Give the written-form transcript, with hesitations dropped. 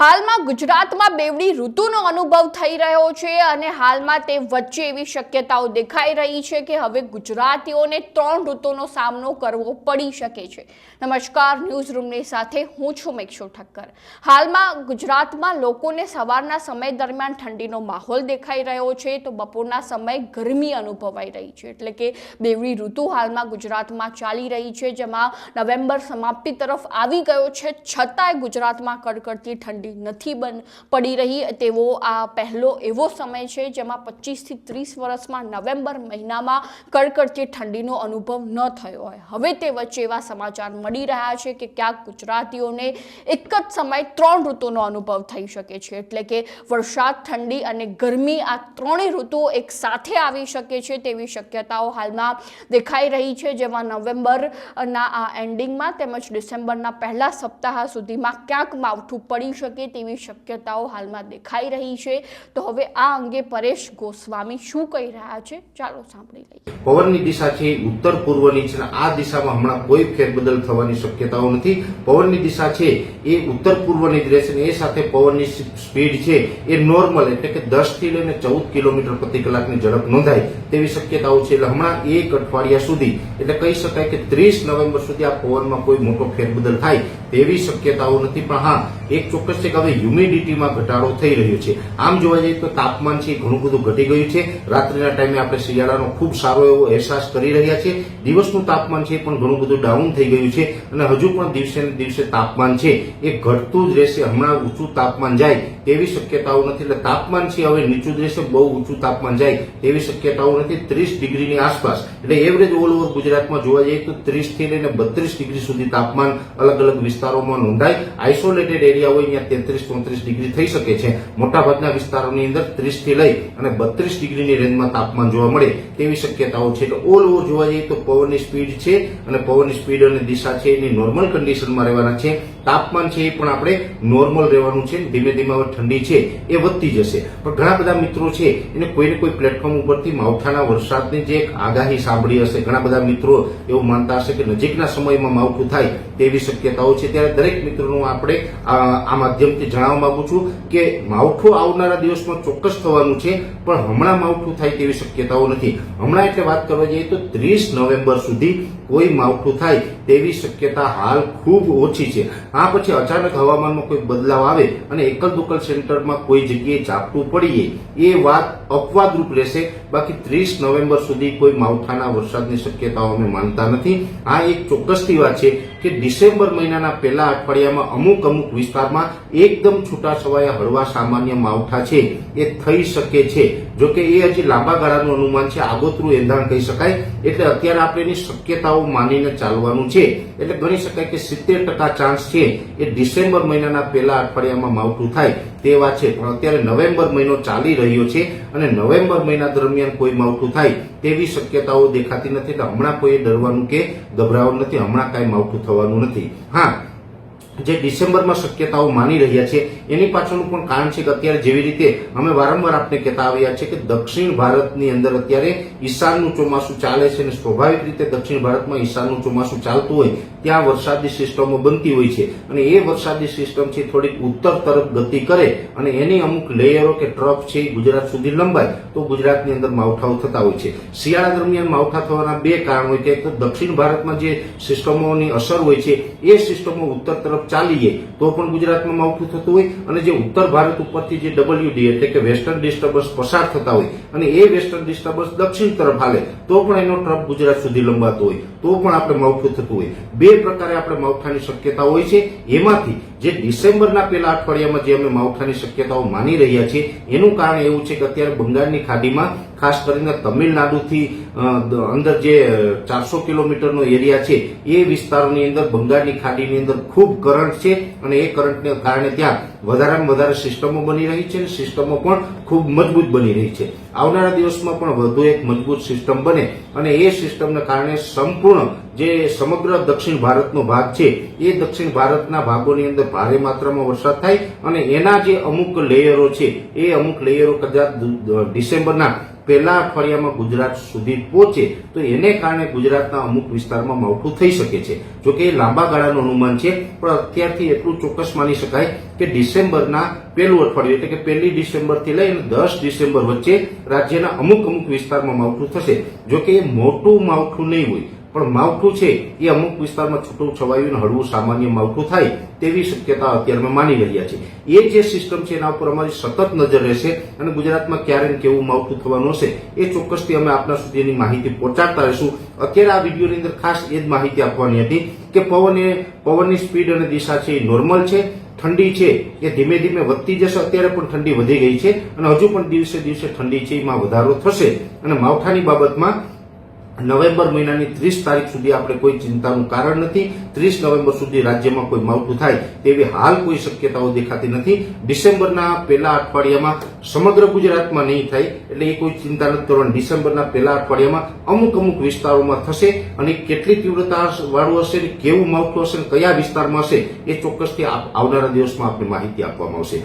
હાલમાં ગુજરાતમાં બેવડી ઋતુનો અનુભવ થઈ રહ્યો છે અને હાલમાં તે વચ્ચે એવી શક્યતાઓ દેખાઈ રહી છે કે હવે ગુજરાતીઓને 3 ઋતુનો સામનો કરવો પડી શકે છે। નમસ્કાર, ન્યૂઝ રૂમની સાથે હું છું મેક્ષુ ઠક્કર। હાલમાં ગુજરાતમાં લોકોને સવારના સમય દરમિયાન ઠંડીનો માહોલ દેખાઈ રહ્યો છે તો બપોરના સમયે ગરમી અનુભવાઈ રહી છે, એટલે કે બેવડી ઋતુ હાલમાં ગુજરાતમાં ચાલી રહી છે, જેમાં નવેમ્બર સમાપ્તિ તરફ આવી ગયો છે છતાંય ગુજરાતમાં કડકડતી ઠંડી નથી પડી રહી તેવો આ પહેલો એવો સમય છે જેમાં 25 થી 30 વર્ષમાં નવેમ્બર મહિનામાં કડકડતી ઠંડીનો અનુભવ ન થયો હોય। હવે તે વચ્ચે એવા સમાચાર મળી રહ્યા છે કે ક્યાંક ગુજરાતીઓને એક જ સમયે 3 ઋતુનો અનુભવ થઈ શકે છે, એટલે કે વરસાદ, ઠંડી અને ગરમી, આ ત્રણેય ઋતુઓ એક સાથે આવી શકે છે તેવી શક્યતાઓ હાલમાં દેખાઈ રહી છે, જેમાં નવેમ્બરના આ એન્ડિંગમાં તેમજ ડિસેમ્બરના પહેલા સપ્તાહ સુધીમાં ક્યાંક માવઠું પડી શકે તેવી શક્યતાઓ હાલમાં દેખાઈ રહી છે। તો હવે આ અંગે પરેશ ગોસ્વામી શું કહી રહ્યા છે, ચાલો સાંભળી લઈએ। પવનની દિશા છે ઉત્તર પૂર્વની છે, આ દિશામાં હમણાં કોઈ ફેરબદલ થવાની શક્યતાઓ નથી। પવનની દિશા છે એ ઉત્તર પૂર્વની જ રહેશે, એ સાથે પવનની સ્પીડ છે એ નોર્મલ એટલે કે 10 થી લઈને 14 કિલોમીટર પ્રતિ કલાકની ઝડપ નોંધાય તેવી શક્યતાઓ છે। એટલે હમણાં એક અઠવાડિયા સુધી એટલે કહી શકાય કે 30 નવેમ્બર સુધી આ પવનમાં કોઈ મોટો ફેરબદલ થાય તેવી શક્યતાઓ નથી। પણ હા, એક ચોક્કસ છે કે હવે હ્યુમિડિટીમાં ઘટાડો થઈ રહ્યો છે। આમ જોવા જઈએ તો તાપમાન છે ઘણું બધું ઘટી ગયું છે। રાત્રિના ટાઈમે આપણે શિયાળાનો ખૂબ સારો એવો અહેસાસ કરી રહ્યા છીએ। દિવસનું તાપમાન છે પણ ઘણું બધું ડાઉન થઈ ગયું છે અને હજુ પણ દિવસે ને દિવસે તાપમાન છે એ ઘટતું જ રહેશે। હમણાં ઊંચું તાપમાન જાય તેવી શક્યતાઓ નથી, એટલે તાપમાન છે હવે નીચું જ રહેશે, બહુ ઊંચું તાપમાન જાય તેવી શક્યતાઓ નથી। 30 ડિગ્રીની આસપાસ એટલે એવરેજ ઓલ ઓવર ગુજરાતમાં જોવા જઈએ તો 30 થી લઈને 32 ડિગ્રી સુધી તાપમાન અલગ અલગ વિસ્તારોમાં નોંધાય। આઇસોલેટેડ એરિયા હોય ત્યાં 33-34 ડિગ્રી થઈ શકે છે। મોટાભાગના વિસ્તારોની અંદર 30 થી લઈ અને 32 ડિગ્રીની રેન્જમાં તાપમાન જોવા મળે તેવી શક્યતાઓ છે। એટલે ઓલ ઓવર જોવા જઈએ તો પવનની સ્પીડ છે અને પવનની સ્પીડ અને દિશા છે એની નોર્મલ કન્ડિશનમાં રહેવાના છે। તાપમાન છે એ પણ આપણે નોર્મલ રહેવાનું છે। ધીમે ધીમે હવે ઠંડી છે એ વધતી જશે। પણ ઘણા બધા મિત્રો છે એને કોઈને કોઈ પ્લેટફોર્મ ઉપરથી માવઠાના વરસાદની જે એક આગાહી સાંભળી હશે, ઘણા બધા મિત્રો એવું માનતા હશે કે નજીકના સમયમાં માવઠું થાય તેવી શક્યતાઓ છે। ત્યારે દરેક મિત્રોનું આપણે આ માધ્યમથી જણાવવા માંગુ છું કે માવઠું આવનારા દિવસમાં ચોક્કસ થવાનું છે, પણ હમણાં માવઠું થાય તેવી શક્યતાઓ નથી। હમણાં એટલે વાત કરવા જઈએ તો 30 નવેમ્બર સુધી કોઈ માવઠું થાય તેવી શક્યતા હાલ ખૂબ ઓછી છે। આ પછી અચાનક હવામાનમાં કોઈ બદલાવ આવે અને એકલ દુકલ સેન્ટરમાં કોઈ જગ્યાએ ઝાપટું પડીએ એ વાત અપવાદરૂપ રહેશે। બાકી 30 નવેમ્બર સુધી કોઈ માવઠાના વરસાદની શક્યતાઓ અમે માનતા નથી। આ એક ચોક્કસથી વાત છે કે ડિસેમ્બર મહિનાના પહેલા અઠવાડિયામાં અમુક વિસ્તારમાં એકદમ છૂટાછવાયા હળવા સામાન્ય માવઠા છે એ થઈ શકે છે। જોકે એ હજી લાંબા ગાળાનું અનુમાન છે, આગોતરું એંધાણ કહી શકાય। એટલે અત્યારે આપણે એની શક્યતાઓ માનીને ચાલવાનું છે। એટલે ગણી શકાય કે 70% ચાન્સ છે એ ડિસેમ્બર મહિનાના પહેલા અઠવાડિયામાં માવઠું થાય તે વાત છે। પણ અત્યારે નવેમ્બર મહિનો ચાલી રહ્યો છે અને નવેમ્બર મહિના દરમિયાન કોઈ માવઠું થાય તેવી શક્યતાઓ દેખાતી નથી। એટલે હમણાં કોઈ ડરવાનું કે ગભરાવાનું નથી, હમણાં કાંઈ માવઠું થવાનું નથી। હા, જે ડિસેમ્બરમાં શક્યતાઓ માની રહ્યા છે એની પાછળનું પણ કારણ છે કે અત્યારે જેવી રીતે અમે વારંવાર આપને કહેતા આવ્યા છે કે દક્ષિણ ભારતની અંદર અત્યારે ઈશાનનું ચોમાસું ચાલે છે અને સ્વાભાવિક રીતે દક્ષિણ ભારતમાં ઈશાનનું ચોમાસું ચાલતું હોય ત્યાં વરસાદી સિસ્ટમો બનતી હોય છે અને એ વરસાદી સિસ્ટમ છે થોડીક ઉત્તર તરફ ગતિ કરે અને એની અમુક લેયરો કે ટ્રફ છે ગુજરાત સુધી લંબાય તો ગુજરાતની અંદર માવઠાઓ થતા હોય છે। શિયાળા દરમિયાન માવઠા થવાના બે કારણ હોય છે, એક તો દક્ષિણ ભારતમાં જે સિસ્ટમોની અસર હોય છે એ સિસ્ટમો ઉત્તર તરફ ચાલીએ તો પણ ગુજરાતમાં માવઠું થતું હોય અને જે ઉત્તર ભારત ઉપરથી જે WD એટલે કે વેસ્ટર્ન ડિસ્ટર્બન્સ પસાર થતા હોય અને એ વેસ્ટર્ન ડિસ્ટર્બન્સ દક્ષિણ તરફ હાલે તો પણ એનો ટ્રફ ગુજરાત સુધી લંબાતો હોય તો પણ આપણે માવઠું થતું હોય। બે પ્રકારે આપણે માવઠાની શક્યતા હોય છે। એમાંથી જે ડિસેમ્બરના પહેલા અઠવાડિયામાં જે અમે માવઠાની શક્યતાઓ માની રહ્યા છીએ એનું કારણ એવું છે કે અત્યારે બંગાળની ખાડીમાં ખાસ કરીને તમિલનાડુથી અંદર જે 400 કિલોમીટરનો એરિયા છે એ વિસ્તારોની અંદર બંગાળની ખાડીની અંદર ખૂબ કરંટ છે અને એ કરંટને કારણે ત્યાં વધારેમાં વધારે સિસ્ટમો બની રહી છે અને સિસ્ટમો પણ ખૂબ મજબૂત બની રહી છે। આવનારા દિવસમાં પણ વધુ એક મજબૂત સિસ્ટમ બને અને એ સિસ્ટમને કારણે સંપૂર્ણ જે સમગ્ર દક્ષિણ ભારતનો ભાગ છે એ દક્ષિણ ભારતના ભાગોની અંદર ભારે માત્રામાં વરસાદ થાય અને એના જે અમુક લેયરો છે એ અમુક લેયરો કદાચ ડિસેમ્બરના પહેલા અઠવાડિયામાં ગુજરાત સુધી પહોંચે તો એને કારણે ગુજરાતના અમુક વિસ્તારમાં માવઠું થઈ શકે છે. જોકે એ લાંબા ગાળાનું અનુમાન છે, પણ અત્યારથી એટલું ચોક્કસ માની શકાય કે ડિસેમ્બરના પહેલું અઠવાડિયું એટલે કે 1 ડિસેમ્બરથી લઈને 10 ડિસેમ્બર વચ્ચે રાજ્યના અમુક વિસ્તારમાં માવઠું થશે. જોકે એ મોટું માવઠું નહીં હોય, પણ માવઠું છે એ અમુક વિસ્તારમાં છૂટું છવાયું અને હળવું સામાન્ય માવઠું થાય તેવી શક્યતા અત્યારે અમે માની રહ્યા છીએ. એ જે સિસ્ટમ છે એના ઉપર અમારી સતત નજર રહેશે અને ગુજરાતમાં ક્યારે ને કેવું માવઠું થવાનું હશે એ ચોક્કસથી અમે આપના સુધી એની માહિતી પહોંચાડતા રહીશું. અત્યારે આ વિડીયોની અંદર ખાસ એ જ માહિતી આપવાની હતી કે પવનની સ્પીડ અને દિશા છે એ નોર્મલ છે. ઠંડી છે એ ધીમે ધીમે વધતી જશે. અત્યારે પણ ઠંડી વધી ગઈ છે અને હજુ પણ દિવસે દિવસે ઠંડી છે એમાં વધારો થશે. અને માવઠાની બાબતમાં નવેમ્બર મહિનાની 30 તારીખ સુધી આપણે કોઈ ચિંતાનું કારણ નથી. 30 નવેમ્બર સુધી રાજ્યમાં કોઈ માવઠું થાય તેવી હાલ કોઈ શક્યતાઓ દેખાતી નથી. ડિસેમ્બરના પહેલા અઠવાડિયામાં સમગ્ર ગુજરાતમાં નહીં થાય એટલે એ કોઈ ચિંતા નથી કરવાની. ડિસેમ્બરના પહેલા અઠવાડિયામાં અમુક વિસ્તારોમાં થશે અને કેટલી તીવ્રતા વાળું હશે, કેવું માવઠું હશે, કયા વિસ્તારમાં હશે એ ચોક્કસથી આવનારા દિવસમાં આપણે માહિતી આપવામાં આવશે.